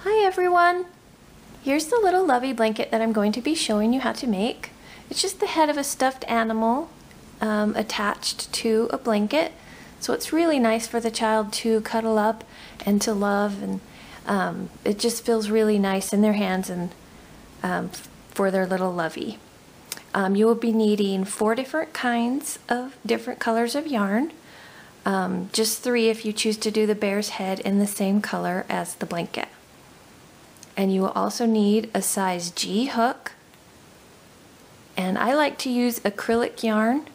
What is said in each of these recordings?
Hi everyone! Here's the little Lovey blanket that I'm going to be showing you how to make. It's just the head of a stuffed animal attached to a blanket. So it's really nice for the child to cuddle up and to love, and it just feels really nice in their hands and for their little Lovey. You will be needing 4 different kinds of different colors of yarn. Just 3 if you choose to do the bear's head in the same color as the blanket. And you will also need a size G hook, and I like to use acrylic yarn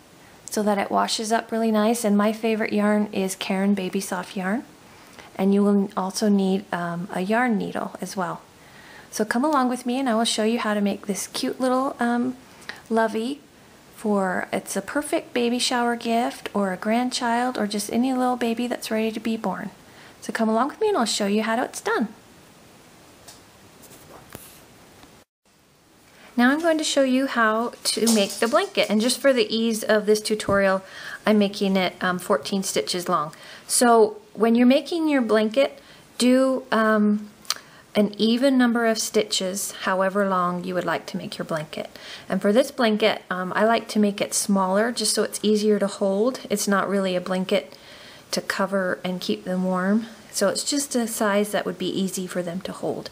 so that it washes up really nice, and my favorite yarn is Caron Baby Soft yarn. And you will also need a yarn needle as well. So come along with me and I will show you how to make this cute little Lovey. It's a perfect baby shower gift or a grandchild or just any little baby that's ready to be born. So come along with me and I'll show you how it's done. Now I'm going to show you how to make the blanket, and just for the ease of this tutorial I'm making it 14 stitches long. So when you're making your blanket, do an even number of stitches however long you would like to make your blanket. And for this blanket I like to make it smaller just so it's easier to hold. It's not really a blanket to cover and keep them warm, so it's just a size that would be easy for them to hold.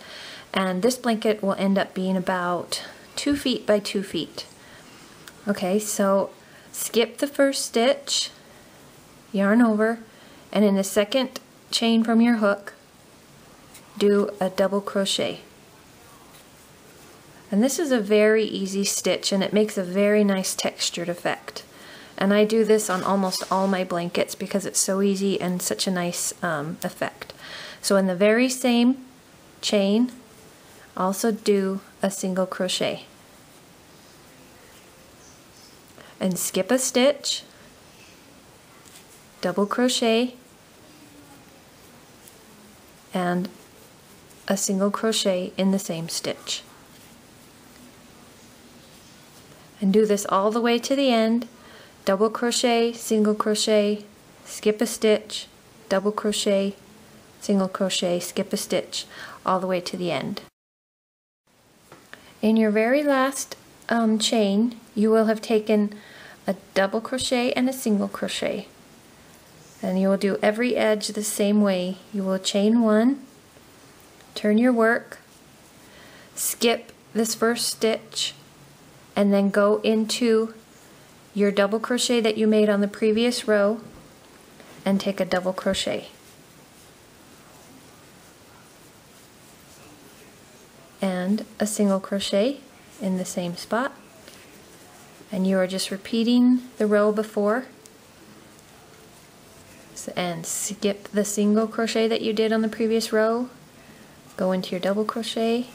And this blanket will end up being about 2 feet by 2 feet. Okay, so skip the first stitch, yarn over, and in the second chain from your hook do a double crochet. And this is a very easy stitch and it makes a very nice textured effect. And I do this on almost all my blankets because it's so easy and such a nice effect. So in the very same chain, also do a single crochet and skip a stitch, double crochet, and a single crochet in the same stitch. And do this all the way to the end. Double crochet, single crochet, skip a stitch, double crochet, single crochet, skip a stitch, all the way to the end. In your very last chain, you will have taken a double crochet and a single crochet. And you will do every edge the same way. You will chain 1, turn your work, skip this first stitch, and then go into your double crochet that you made on the previous row and take a double crochet. And a single crochet in the same spot, and you are just repeating the row before, and skip the single crochet that you did on the previous row, go into your double crochet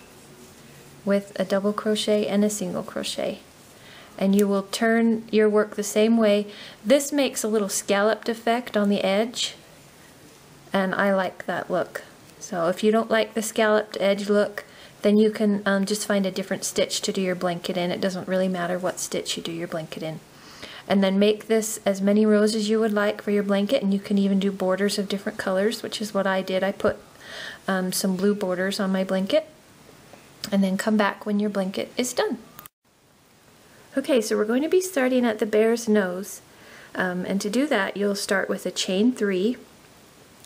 with a double crochet and a single crochet, and you will turn your work the same way. This makes a little scalloped effect on the edge, and I like that look. So if you don't like the scalloped edge look, then you can just find a different stitch to do your blanket in. It doesn't really matter what stitch you do your blanket in. And then make this as many rows as you would like for your blanket, and you can even do borders of different colors, which is what I did. I put some blue borders on my blanket, and then come back when your blanket is done. Okay, so we're going to be starting at the bear's nose, and to do that you'll start with a chain 3,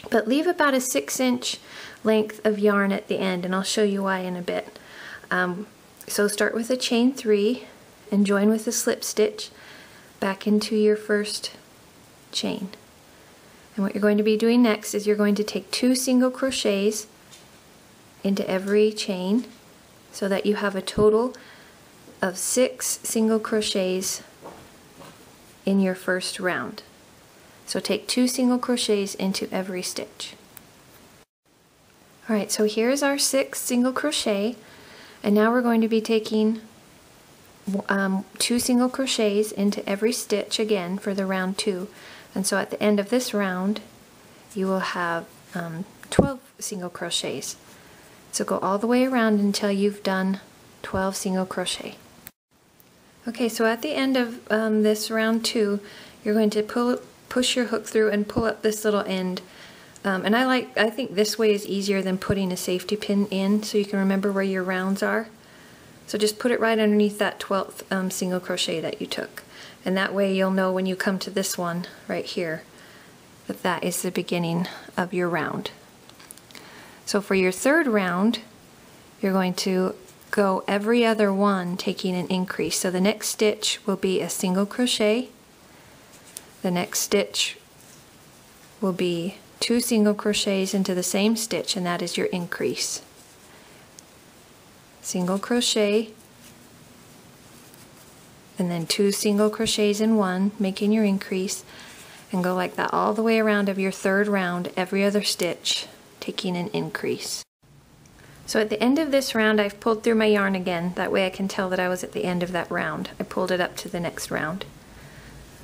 but leave about a 6-inch length of yarn at the end, and I'll show you why in a bit. So start with a chain 3 and join with a slip stitch back into your first chain. And what you're going to be doing next is you're going to take 2 single crochets into every chain so that you have a total of 6 single crochets in your first round. So take 2 single crochets into every stitch. Alright, so here's our 6 single crochet, and now we're going to be taking 2 single crochets into every stitch again for the round 2. And so at the end of this round you will have 12 single crochets. So go all the way around until you've done 12 single crochet. Okay, so at the end of this round 2, you're going to push your hook through and pull up this little end And I think this way is easier than putting a safety pin in, so you can remember where your rounds are. So just put it right underneath that 12th single crochet that you took. And that way you'll know when you come to this one right here that that is the beginning of your round. So for your third round, you're going to go every other one taking an increase. So the next stitch will be a single crochet. The next stitch will be 2 single crochets into the same stitch, and that is your increase. Single crochet, and then 2 single crochets in one, making your increase, and go like that all the way around of your third round, every other stitch taking an increase. So at the end of this round, I've pulled through my yarn again, that way I can tell that I was at the end of that round. I pulled it up to the next round.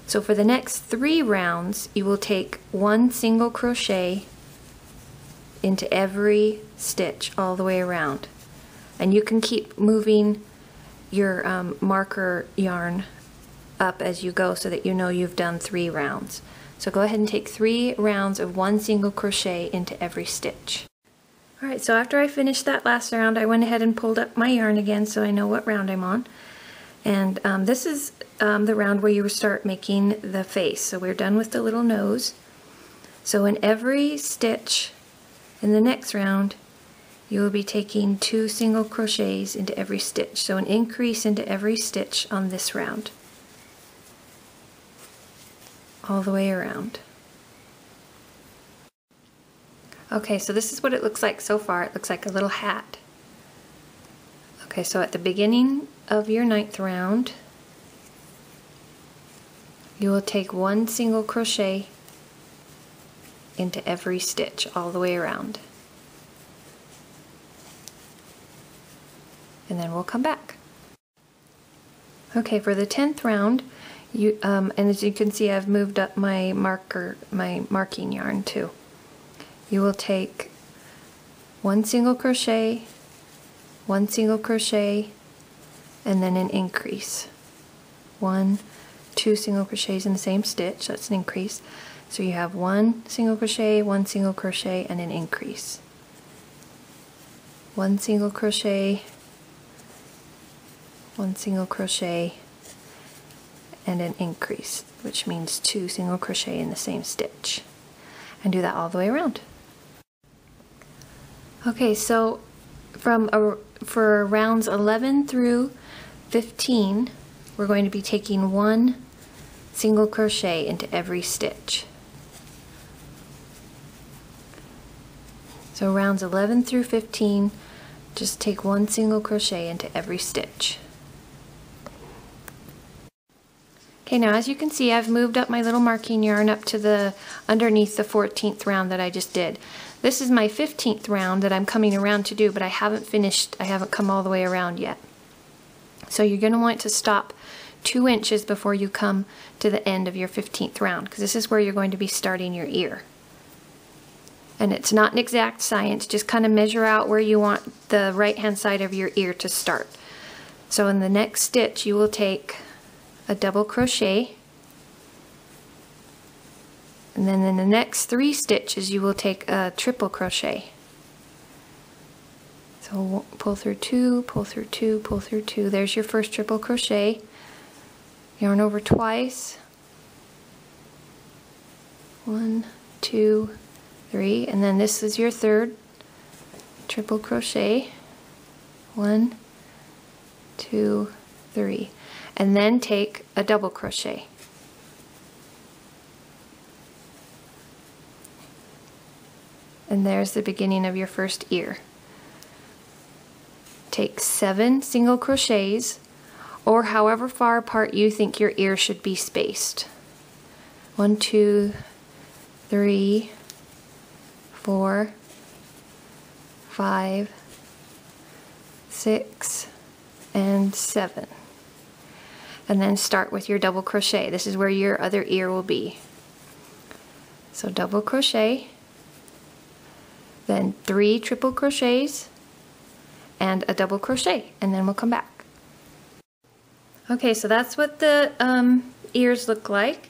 So for the next 3 rounds, you will take 1 single crochet into every stitch all the way around. And you can keep moving your marker yarn up as you go so that you know you've done 3 rounds. So go ahead and take 3 rounds of 1 single crochet into every stitch. Alright, so after I finished that last round, I went ahead and pulled up my yarn again so I know what round I'm on. And this is the round where you start making the face. So we're done with the little nose. So in every stitch in the next round, you will be taking 2 single crochets into every stitch. So an increase into every stitch on this round. All the way around. Okay, so this is what it looks like so far. It looks like a little hat. Okay, so at the beginning of your 9th round, you will take 1 single crochet into every stitch all the way around. And then we'll come back. Okay, for the 10th round, and as you can see, I've moved up my marking yarn too. You will take 1 single crochet, 1 single crochet, and then an increase. 1, 2 single crochets in the same stitch, that's an increase. So you have 1 single crochet, 1 single crochet, and an increase. 1 single crochet, 1 single crochet, and an increase, which means 2 single crochet in the same stitch. And do that all the way around. Okay, so for rounds 11 through 15, we're going to be taking 1 single crochet into every stitch. So rounds 11 through 15, just take 1 single crochet into every stitch. Okay, now as you can see, I've moved up my little marking yarn up to the underneath the 14th round that I just did. This is my 15th round that I'm coming around to do, but I haven't finished, I haven't come all the way around yet. So you're going to want to stop 2 inches before you come to the end of your 15th round, because this is where you're going to be starting your ear. And it's not an exact science, just kind of measure out where you want the right hand side of your ear to start. So in the next stitch you will take a double crochet, and then in the next 3 stitches you will take a triple crochet. So pull through 2, pull through 2, pull through 2. There's your first triple crochet. Yarn over twice. 1, 2, 3, and then this is your third triple crochet. 1, 2, 3. And then take a double crochet. And there's the beginning of your first ear. Take 7 single crochets, or however far apart you think your ear should be spaced. 1, 2, 3, 4, 5, 6, and 7. And then start with your double crochet. This is where your other ear will be. So double crochet, then 3 triple crochets, and a double crochet, and then we'll come back. Okay, so that's what the ears look like.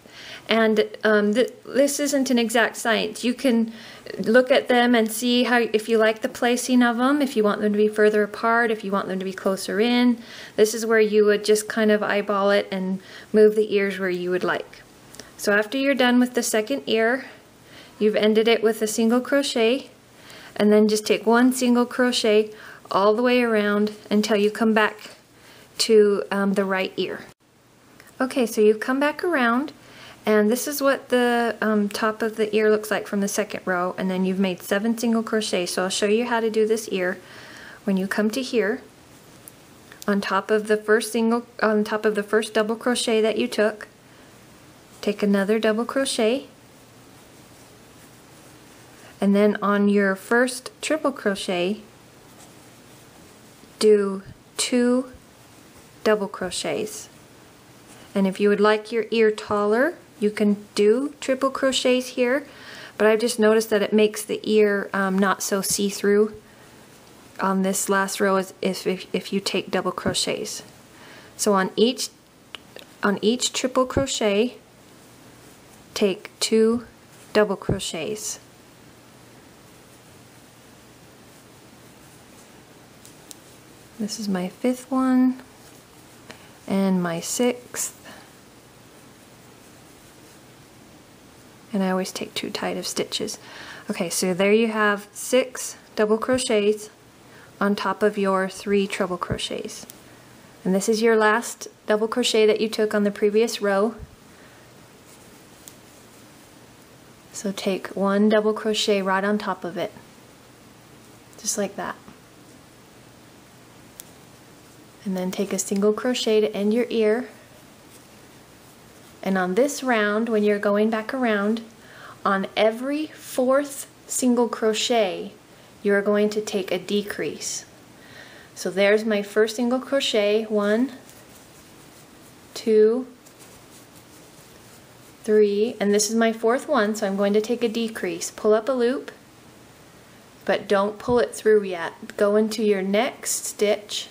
And this isn't an exact science. You can look at them and see how, if you like the placing of them, if you want them to be further apart, if you want them to be closer in. This is where you would just kind of eyeball it and move the ears where you would like. So after you're done with the second ear, you've ended it with a single crochet, and then just take one single crochet all the way around until you come back to the right ear. Okay, so you come back around, and this is what the top of the ear looks like from the second row, and then you've made 7 single crochets. So I'll show you how to do this ear. When you come to here, on top of the first double crochet that you took, take another double crochet, and then on your first triple crochet, do 2 double crochets. And if you would like your ear taller, you can do triple crochets here, but I've just noticed that it makes the ear not so see-through on this last row as if you take double crochets. So on each triple crochet, take 2 double crochets. This is my 5th one and my 6th. And I always take too tight of stitches. Okay, so there you have 6 double crochets on top of your 3 treble crochets. And this is your last double crochet that you took on the previous row. So take 1 double crochet right on top of it, just like that. And then take a single crochet to end your ear. And on this round, when you're going back around, on every 4th single crochet, you're going to take a decrease. So there's my first single crochet, 1, 2, 3, and this is my 4th one, so I'm going to take a decrease. Pull up a loop, but don't pull it through yet. Go into your next stitch.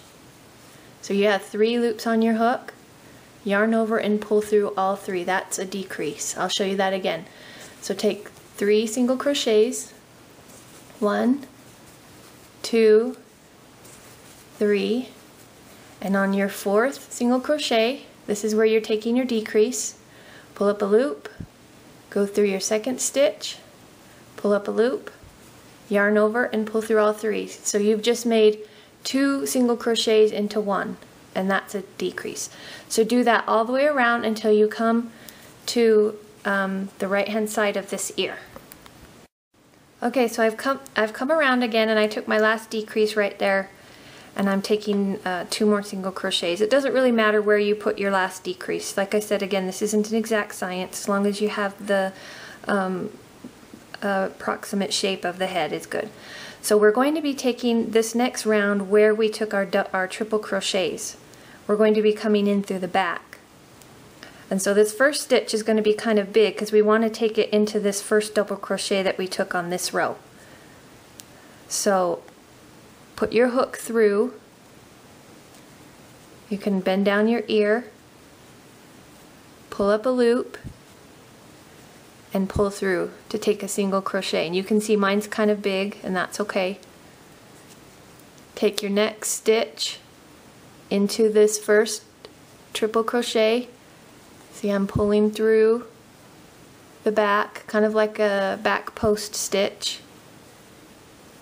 So you have 3 loops on your hook, yarn over and pull through all 3. That's a decrease. I'll show you that again. So take 3 single crochets, 1, 2, 3, and on your 4th single crochet, this is where you're taking your decrease. Pull up a loop, go through your second stitch, pull up a loop, yarn over and pull through all 3. So you've just made 2 single crochets into 1, and that's a decrease. So do that all the way around until you come to the right hand side of this ear. Okay, so I've come around again, and I took my last decrease right there, and I'm taking 2 more single crochets. It doesn't really matter where you put your last decrease. Like I said again, this isn't an exact science. As long as you have the approximate shape of the head is good. So we're going to be taking this next round where we took our triple crochets. We're going to be coming in through the back. And so this first stitch is going to be kind of big because we want to take it into this first double crochet that we took on this row. So put your hook through. You can bend down your ear, pull up a loop, and pull through to take a single crochet. And you can see mine's kind of big, and that's okay. Take your next stitch into this first triple crochet. See, I'm pulling through the back, kind of like a back post stitch.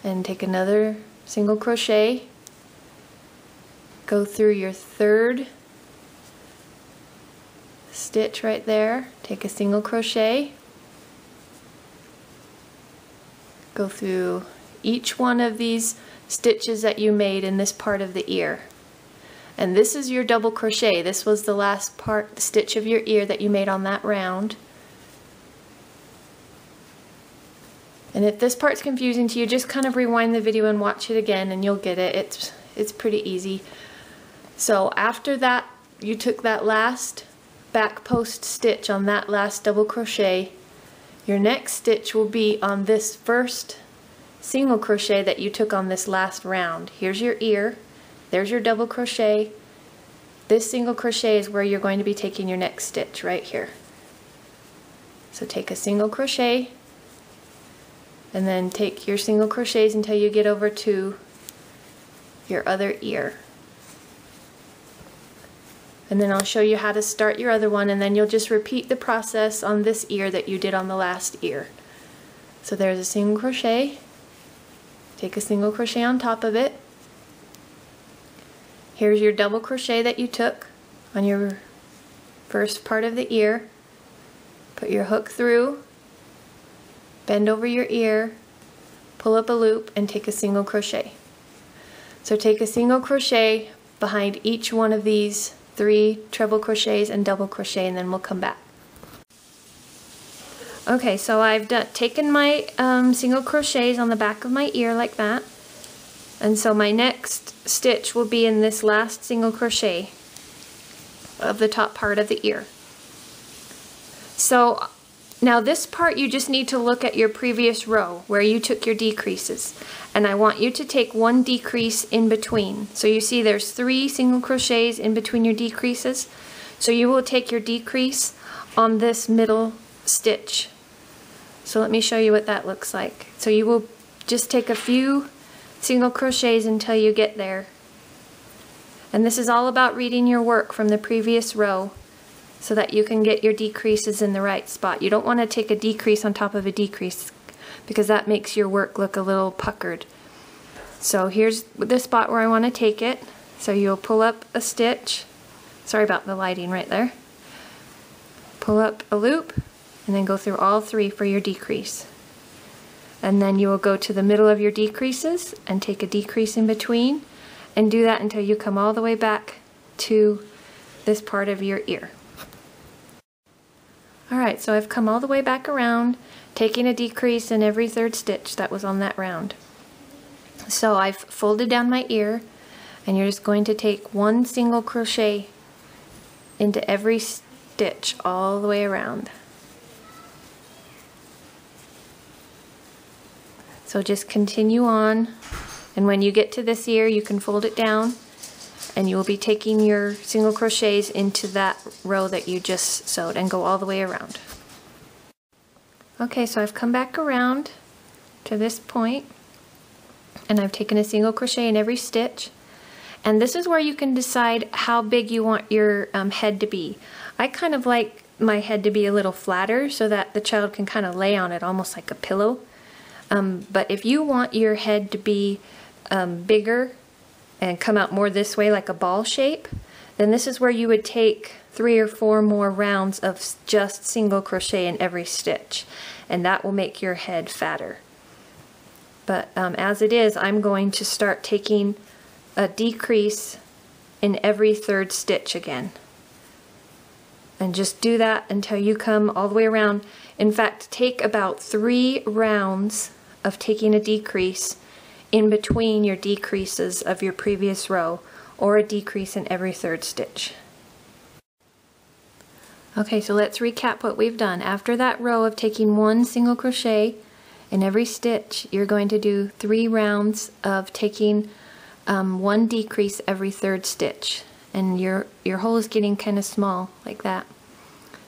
And take another single crochet. Go through your 3rd stitch right there. Take a single crochet. Go through each one of these stitches that you made in this part of the ear. And this is your double crochet. This was the last part, the stitch of your ear that you made on that round. And if this part's confusing to you, just kind of rewind the video and watch it again and you'll get it. It's pretty easy. So after that, you took that last back post stitch on that last double crochet. Your next stitch will be on this first single crochet that you took on this last round. Here's your ear, there's your double crochet. This single crochet is where you're going to be taking your next stitch right here. So take a single crochet and then take your single crochets until you get over to your other ear. And then I'll show you how to start your other one, and then you'll just repeat the process on this ear that you did on the last ear. So there's a single crochet, take a single crochet on top of it. Here's your double crochet that you took on your first part of the ear. Put your hook through, bend over your ear, pull up a loop, and take a single crochet. So take a single crochet behind each one of these 3 treble crochets and double crochet, and then we'll come back. Okay, so I've taken my single crochets on the back of my ear like that, and so my next stitch will be in this last single crochet of the top part of the ear. So now this part you just need to look at your previous row where you took your decreases, and I want you to take 1 decrease in between. So you see there's 3 single crochets in between your decreases, so you will take your decrease on this middle stitch. So let me show you what that looks like. So you will just take a few single crochets until you get there, and this is all about reading your work from the previous row so that you can get your decreases in the right spot. You don't want to take a decrease on top of a decrease because that makes your work look a little puckered. So here's the spot where I want to take it. So you'll pull up a stitch, sorry about the lighting right there, pull up a loop, and then go through all 3 for your decrease. And then you will go to the middle of your decreases and take a decrease in between, and do that until you come all the way back to this part of your ear. Alright, so I've come all the way back around, taking a decrease in every 3rd stitch that was on that round. So I've folded down my ear, and you're just going to take 1 single crochet into every stitch all the way around. So just continue on, and when you get to this ear you can fold it down, and you will be taking your single crochets into that row that you just sewed and go all the way around. Okay, so I've come back around to this point, and I've taken a single crochet in every stitch, and this is where you can decide how big you want your head to be. I kind of like my head to be a little flatter so that the child can kind of lay on it almost like a pillow. But if you want your head to be bigger and come out more this way like a ball shape, then this is where you would take 3 or 4 more rounds of just single crochet in every stitch, and that will make your head fatter. But as it is, I'm going to start taking a decrease in every 3rd stitch again, and just do that until you come all the way around. In fact, take about 3 rounds of taking a decrease in between your decreases of your previous row, or a decrease in every 3rd stitch. Okay, so let's recap what we've done. After that row of taking 1 single crochet in every stitch, you're going to do 3 rounds of taking 1 decrease every 3rd stitch, and your hole is getting kind of small like that.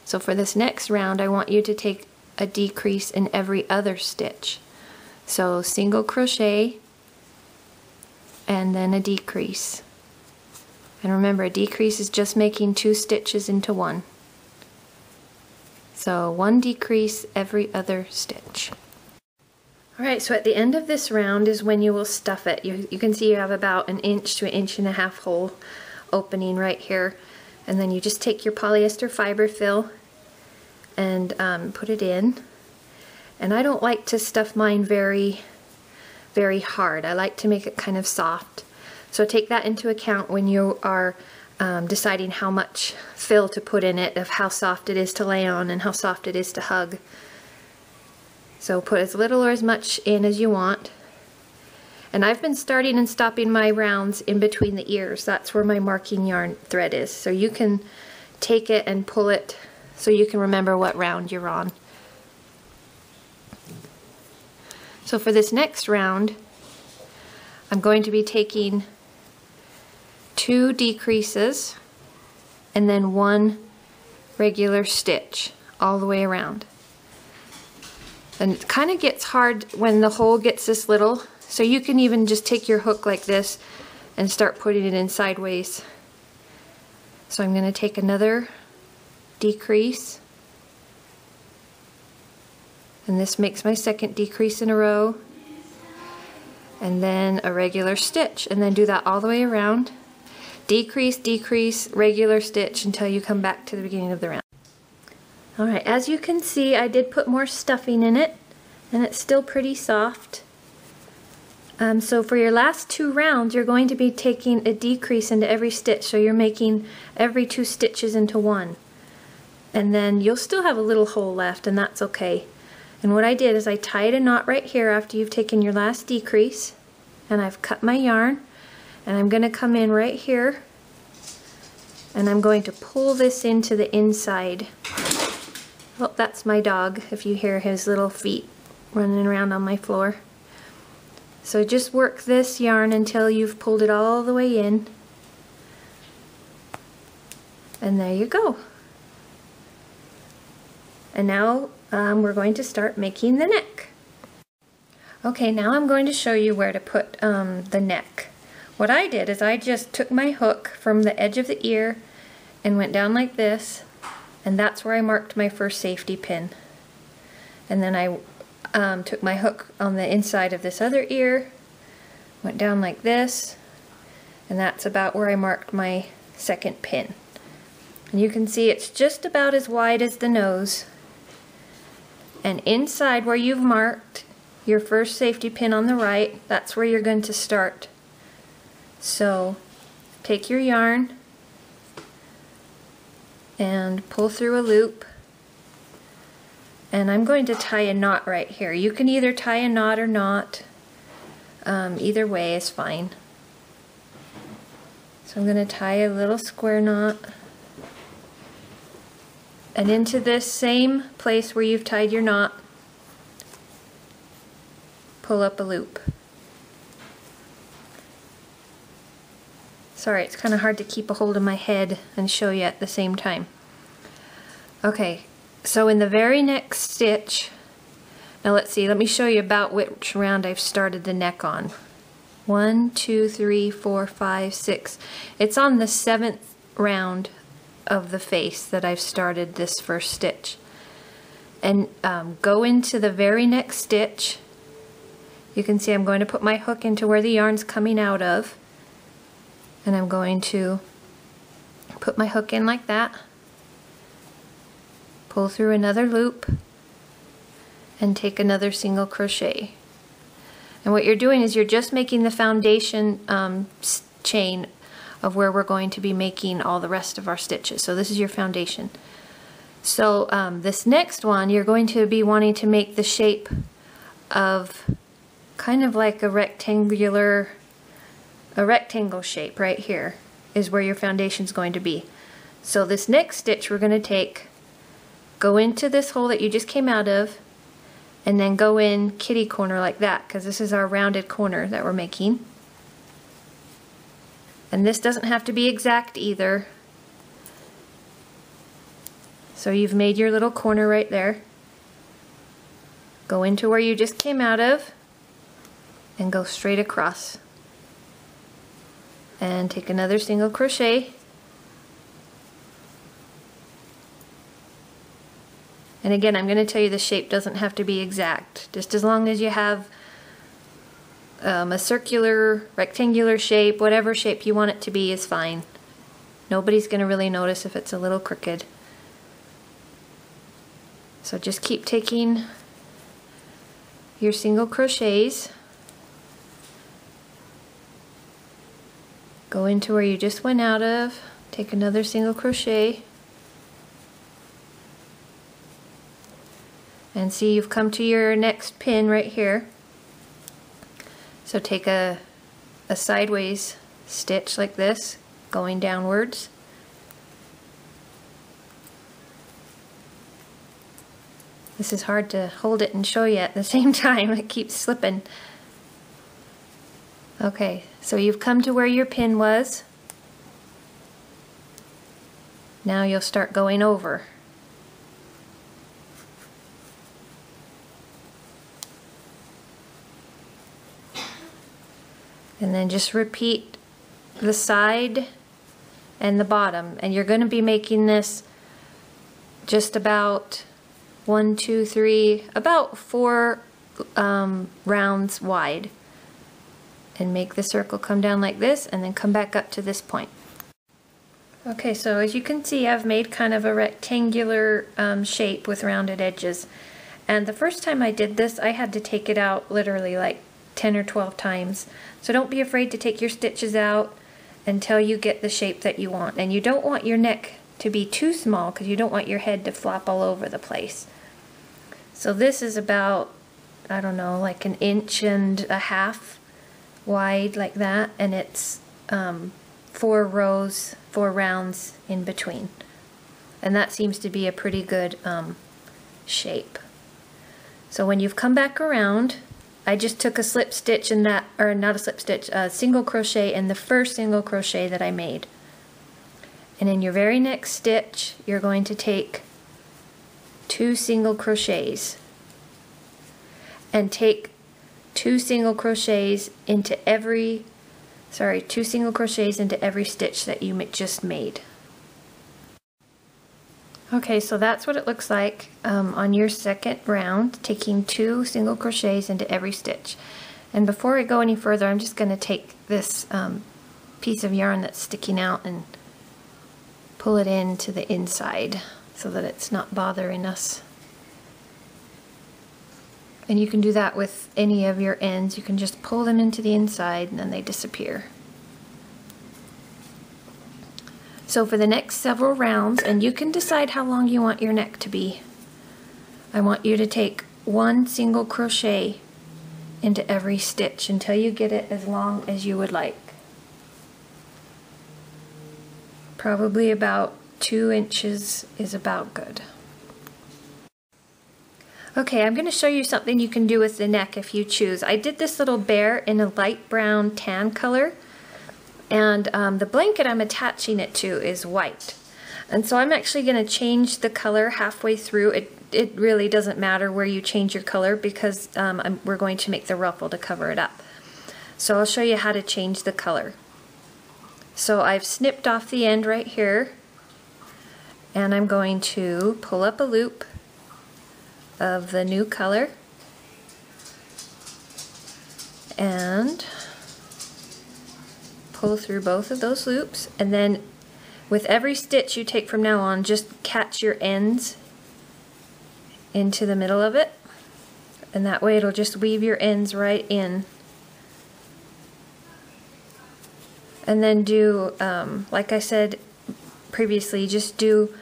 So for this next round I want you to take a decrease in every other stitch. So single crochet and then a decrease. And remember, a decrease is just making 2 stitches into 1. So 1 decrease every other stitch. Alright, so at the end of this round is when you will stuff it. You can see you have about 1 inch to 1.5 inch hole opening right here. And then you just take your polyester fiber fill and put it in. And I don't like to stuff mine very hard. I like to make it kind of soft. So take that into account when you are deciding how much fill to put in it, of how soft it is to lay on and how soft it is to hug. So put as little or as much in as you want. And I've been starting and stopping my rounds in between the ears. That's where my marking yarn thread is. So you can take it and pull it so you can remember what round you're on. So for this next round, I'm going to be taking 2 decreases and then 1 regular stitch all the way around. And it kind of gets hard when the hole gets this little, so you can even just take your hook like this and start putting it in sideways. So I'm going to take another decrease, and this makes my second decrease in a row, and then a regular stitch, and then do that all the way around. Decrease, decrease, regular stitch until you come back to the beginning of the round. Alright, as you can see, I did put more stuffing in it, and it's still pretty soft. So for your last 2 rounds, you're going to be taking a decrease into every stitch, so you're making every 2 stitches into one. And then you'll still have a little hole left, and that's okay. And what I did is I tied a knot right here after you've taken your last decrease, and I've cut my yarn, and I'm going to come in right here, and I'm going to pull this into the inside. Oh, that's my dog, if you hear his little feet running around on my floor. So just work this yarn until you've pulled it all the way in. And there you go. And now we're going to start making the neck. Okay, now I'm going to show you where to put the neck. What I did is I just took my hook from the edge of the ear and went down like this, and that's where I marked my first safety pin. And then I took my hook on the inside of this other ear, went down like this, and that's about where I marked my second pin. And you can see it's just about as wide as the nose. And inside where you've marked your first safety pin on the right, that's where you're going to start. So take your yarn and pull through a loop, and I'm going to tie a knot right here. You can either tie a knot or not. Either way is fine. So I'm going to tie a little square knot, and into this same place where you've tied your knot, pull up a loop. Sorry, it's kind of hard to keep a hold of my head and show you at the same time. Okay, so in the very next stitch, now let's see, let me show you about which round I've started the neck on. 1, 2, 3, 4, 5, 6. It's on the 7th round of the face that I've started this first stitch. And go into the very next stitch. You can see I'm going to put my hook into where the yarn's coming out of, and I'm going to put my hook in like that, pull through another loop, and take another single crochet. And what you're doing is you're just making the foundation chain of where we're going to be making all the rest of our stitches. So this is your foundation. So this next one, you're going to be wanting to make the shape of kind of like a rectangle shape. Right here is where your foundation is going to be. So this next stitch we're going to go into this hole that you just came out of, and then go in kitty corner like that, because this is our rounded corner that we're making. And this doesn't have to be exact either. So you've made your little corner right there. Go into where you just came out of and go straight across. And take another single crochet. And again, I'm going to tell you the shape doesn't have to be exact. Just as long as you have a circular, rectangular shape, whatever shape you want it to be is fine. Nobody's going to really notice if it's a little crooked. So just keep taking your single crochets. Go into where you just went out of, take another single crochet, and see you've come to your next pin right here. So take a sideways stitch like this, going downwards. This is hard to hold it and show you at the same time, it keeps slipping. Okay, so you've come to where your pin was. Now you'll start going over. And then just repeat the side and the bottom, and you're going to be making this just about 1, 2, 3, about 4 rounds wide, and make the circle come down like this and then come back up to this point. Okay, so as you can see, I've made kind of a rectangular shape with rounded edges, and the first time I did this I had to take it out literally like 10 or 12 times. So don't be afraid to take your stitches out until you get the shape that you want. And you don't want your neck to be too small because you don't want your head to flop all over the place. So this is about, I don't know, like 1.5 inches wide, like that, and it's 4 rows, 4 rounds in between. And that seems to be a pretty good shape. So when you've come back around, I just took a slip stitch in that, or not a slip stitch, a single crochet in the first single crochet that I made. And in your very next stitch, you're going to take 2 single crochets and take 2 single crochets into every, 2 single crochets into every stitch that you just made. Okay, so that's what it looks like on your second round, taking 2 single crochets into every stitch. And before I go any further, I'm just going to take this piece of yarn that's sticking out and pull it into the inside so that it's not bothering us. And you can do that with any of your ends. You can just pull them into the inside and then they disappear. So for the next several rounds, and you can decide how long you want your neck to be, I want you to take 1 single crochet into every stitch until you get it as long as you would like. Probably about 2 inches is about good. Okay, I'm going to show you something you can do with the neck if you choose. I did this little bear in a light brown tan color. And the blanket I'm attaching it to is white. And so I'm actually going to change the color halfway through. It really doesn't matter where you change your color because we're going to make the ruffle to cover it up. So I'll show you how to change the color. So I've snipped off the end right here, and I'm going to pull up a loop of the new color and pull through both of those loops, and then with every stitch you take from now on, just catch your ends into the middle of it, and that way it'll just weave your ends right in. And then do, like I said previously, just do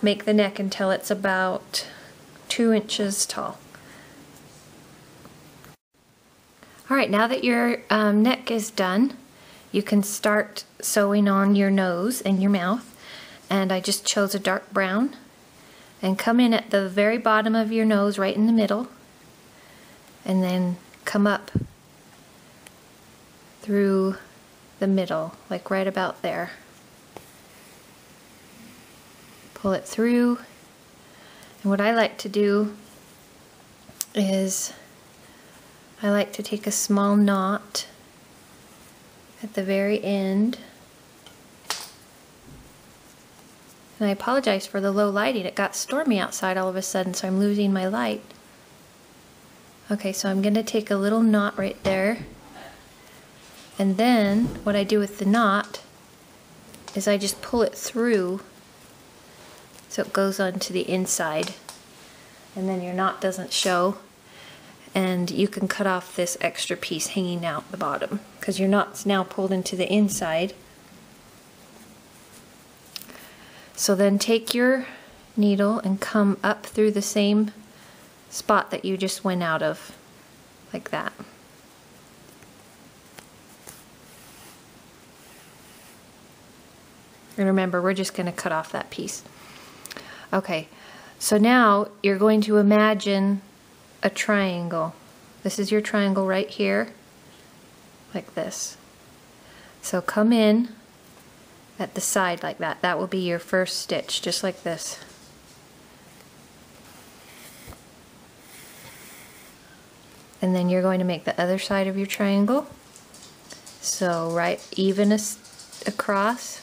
make the neck until it's about 2 inches tall. Alright, now that your neck is done, you can start sewing on your nose and your mouth, and I just chose a dark brown and come in at the very bottom of your nose right in the middle, and then come up through the middle, like right about there. Pull it through, and what I like to do is I like to take a small knot at the very end. And I apologize for the low lighting. It got stormy outside all of a sudden, so I'm losing my light. Okay, so I'm going to take a little knot right there. And then what I do with the knot is I just pull it through so it goes onto the inside. And then your knot doesn't show. And you can cut off this extra piece hanging out the bottom because your knot's now pulled into the inside. So then take your needle and come up through the same spot that you just went out of, like that. And remember, we're just going to cut off that piece. Okay, so now you're going to imagine a triangle. This is your triangle right here, like this. So come in at the side like that. That will be your first stitch, just like this. And then you're going to make the other side of your triangle. So right even across,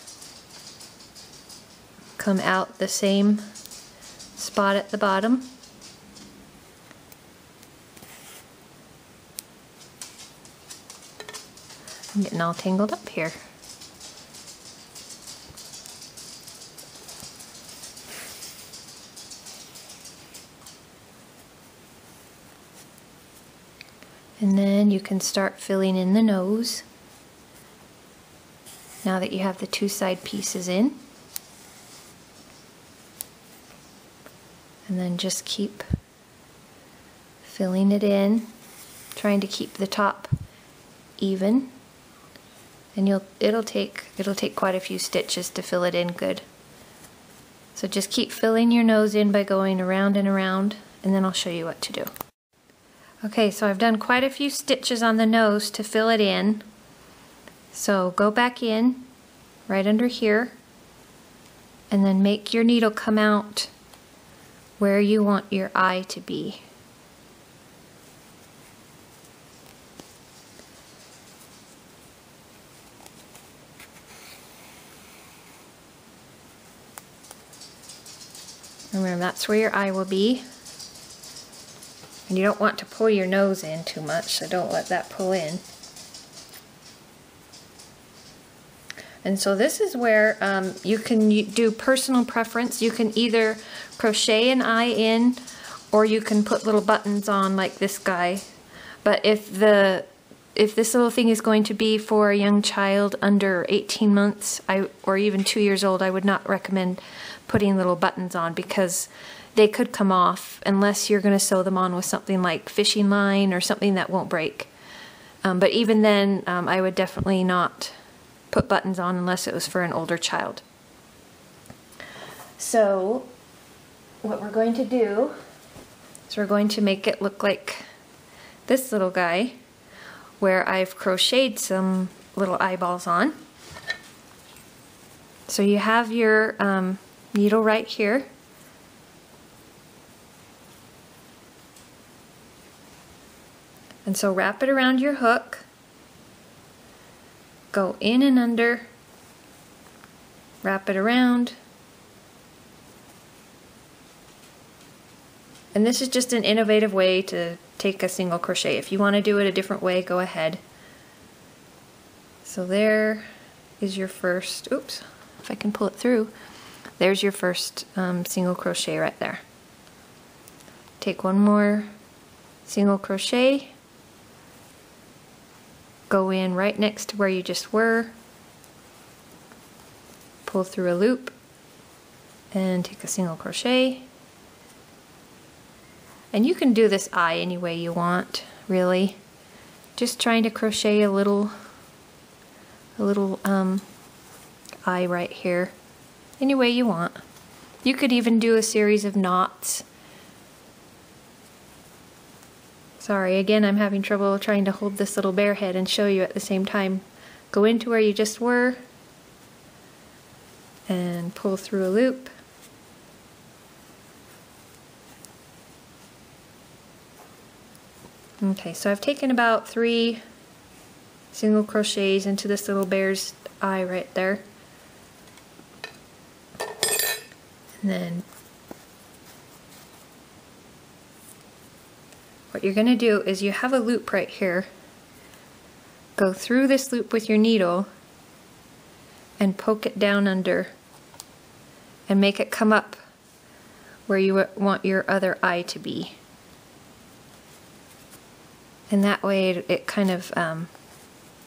come out the same spot at the bottom. I'm getting all tangled up here. And then you can start filling in the nose now that you have the two side pieces in. And then just keep filling it in, trying to keep the top even. And it'll take quite a few stitches to fill it in good. So just keep filling your nose in by going around and around, and then I'll show you what to do. Okay, so I've done quite a few stitches on the nose to fill it in. So go back in right under here and then make your needle come out where you want your eye to be. Remember, that's where your eye will be. And you don't want to pull your nose in too much, so don't let that pull in. And so this is where you can do personal preference. You can either crochet an eye in, or you can put little buttons on like this guy. But if this little thing is going to be for a young child under 18 months or even 2 years old, I would not recommend putting little buttons on, because they could come off unless you're going to sew them on with something like fishing line or something that won't break. But even then, I would definitely not put buttons on unless it was for an older child. So what we're going to do is we're going to make it look like this little guy, where I've crocheted some little eyeballs on. So you have your needle right here. And so wrap it around your hook, go in and under, wrap it around. And this is just an innovative way to take a single crochet. If you want to do it a different way, go ahead. So there is your first, oops, if I can pull it through, there's your first single crochet right there. Take one more single crochet, go in right next to where you just were, pull through a loop, and take a single crochet. And you can do this eye any way you want, really. Just trying to crochet a little eye right here, any way you want. You could even do a series of knots. Sorry, again, I'm having trouble trying to hold this little bear head and show you at the same time. Go into where you just were and pull through a loop. Okay, so I've taken about 3 single crochets into this little bear's eye right there. And then what you're going to do is you have a loop right here. Go through this loop with your needle and poke it down under and make it come up where you want your other eye to be. And that way it kind of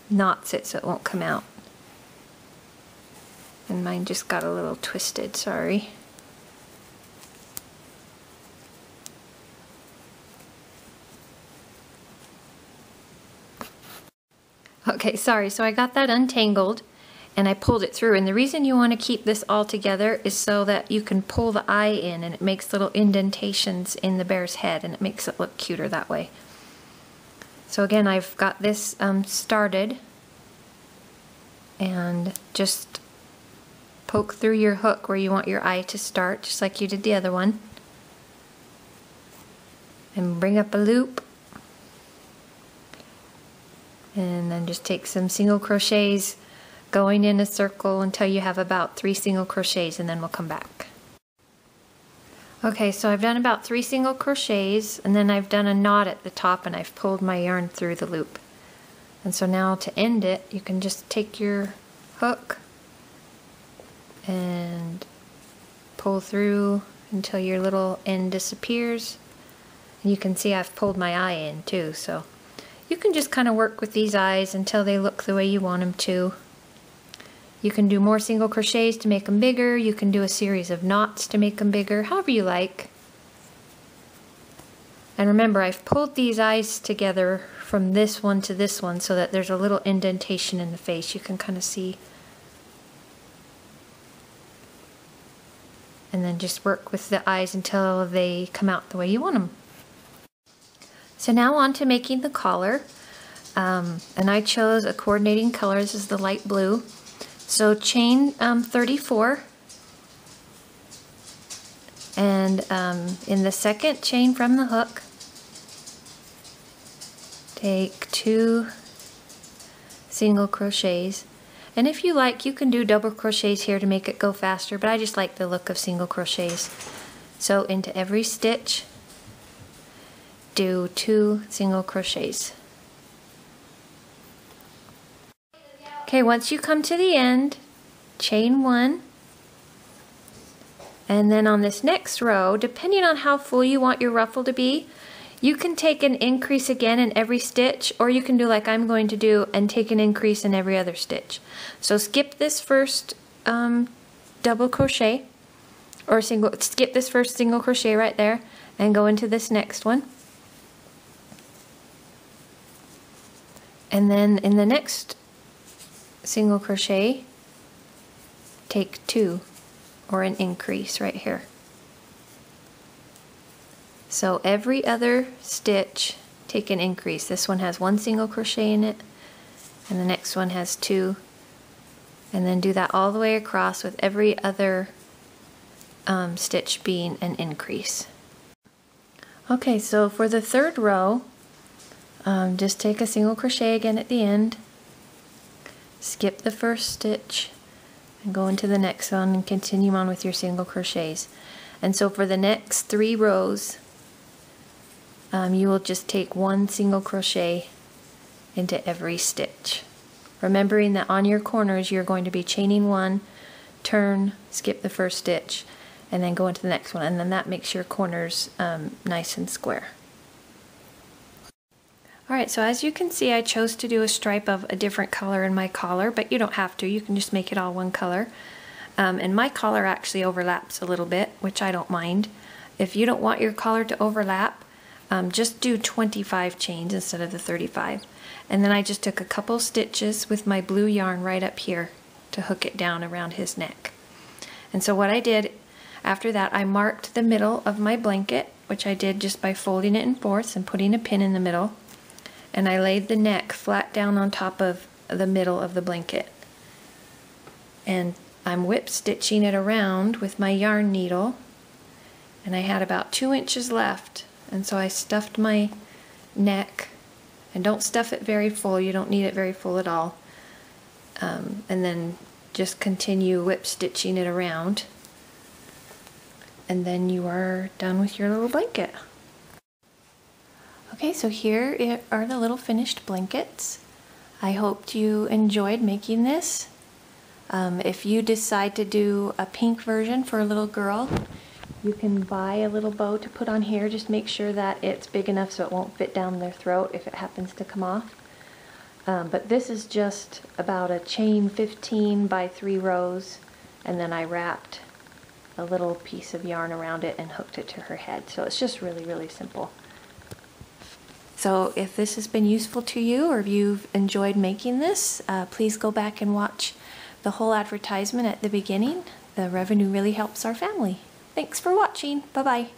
knots it so it won't come out. And mine just got a little twisted, sorry. Okay, sorry, so I got that untangled and I pulled it through, and the reason you want to keep this all together is so that you can pull the eye in and it makes little indentations in the bear's head and it makes it look cuter that way. So again, I've got this started, and just poke through your hook where you want your eye to start, just like you did the other one, and bring up a loop. And then just take some single crochets going in a circle until you have about 3 single crochets, and then we'll come back. Okay, so I've done about 3 single crochets, and then I've done a knot at the top and I've pulled my yarn through the loop. And so now to end it, you can just take your hook and pull through until your little end disappears. And you can see I've pulled my eye in too, so you can just kind of work with these eyes until they look the way you want them to. You can do more single crochets to make them bigger. You can do a series of knots to make them bigger, however you like. And remember, I've pulled these eyes together from this one to this one so that there's a little indentation in the face. You can kind of see. And then just work with the eyes until they come out the way you want them. So now on to making the collar. And I chose a coordinating color. This is the light blue. So chain 34. And in the second chain from the hook, take 2 single crochets. And if you like, you can do double crochets here to make it go faster, but I just like the look of single crochets. So into every stitch, do 2 single crochets. Okay, once you come to the end, chain 1. And then on this next row, depending on how full you want your ruffle to be, you can take an increase again in every stitch, or you can do like I'm going to do and take an increase in every other stitch. So skip this first double crochet, or skip this first single crochet right there and go into this next one. And then in the next single crochet, take 2, or an increase right here. So every other stitch, take an increase. This one has 1 single crochet in it, and the next one has 2. And then do that all the way across with every other stitch being an increase. Okay, so for the third row, just take a single crochet again at the end, skip the first stitch, and go into the next one and continue on with your single crochets. And so for the next 3 rows, you will just take 1 single crochet into every stitch. Remembering that on your corners you're going to be chaining 1, turn, skip the first stitch, and then go into the next one, and then that makes your corners nice and square. Alright, so as you can see, I chose to do a stripe of a different color in my collar, but you don't have to. You can just make it all one color. And my collar actually overlaps a little bit, which I don't mind. If you don't want your collar to overlap, just do 25 chains instead of the 35. And then I just took a couple stitches with my blue yarn right up here to hook it down around his neck. And so what I did after that, I marked the middle of my blanket, which I did just by folding it in fourths and putting a pin in the middle. And I laid the neck flat down on top of the middle of the blanket. And I'm whip stitching it around with my yarn needle. And I had about 2 inches left. And so I stuffed my neck. And don't stuff it very full. You don't need it very full at all. And then just continue whip stitching it around. And then you are done with your little blanket. Okay, so here are the little finished blankets. I hoped you enjoyed making this. If you decide to do a pink version for a little girl, you can buy a little bow to put on here. Just make sure that it's big enough so it won't fit down their throat if it happens to come off. But this is just about a chain 15 by 3 rows, and then I wrapped a little piece of yarn around it and hooked it to her head. So it's just really, really simple. So if this has been useful to you, or if you've enjoyed making this, please go back and watch the whole advertisement at the beginning. The revenue really helps our family. Thanks for watching. Bye-bye.